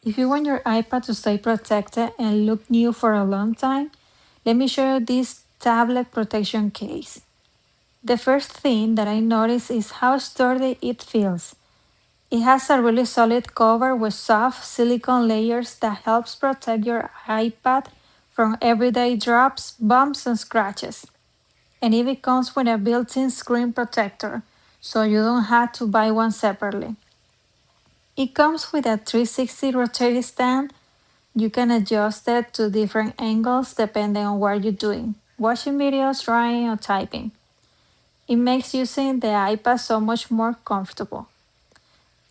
If you want your iPad to stay protected and look new for a long time, let me show you this tablet protection case. The first thing that I notice is how sturdy it feels. It has a really solid cover with soft silicone layers that helps protect your iPad from everyday drops, bumps, and scratches. And even comes with a built-in screen protector, so you don't have to buy one separately. It comes with a 360 rotating stand. You can adjust it to different angles depending on what you're doing, watching videos, drawing, or typing. It makes using the iPad so much more comfortable.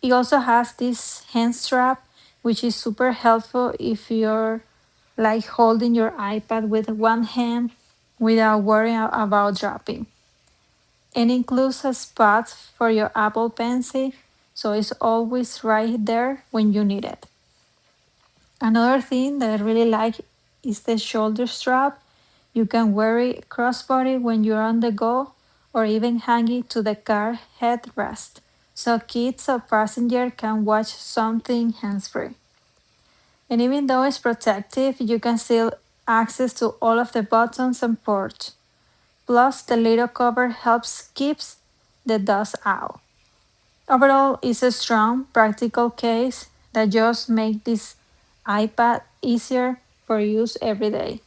It also has this hand strap, which is super helpful if you're like holding your iPad with one hand without worrying about dropping. It includes a spot for your Apple Pencil, so it's always right there when you need it. Another thing that I really like is the shoulder strap. You can wear it crossbody when you're on the go or even hang it to the car headrest so kids or passengers can watch something hands-free. And even though it's protective, you can still access to all of the buttons and ports. Plus, the little cover helps keeps the dust out. Overall, it's a strong, practical case that just makes this iPad easier for use every day.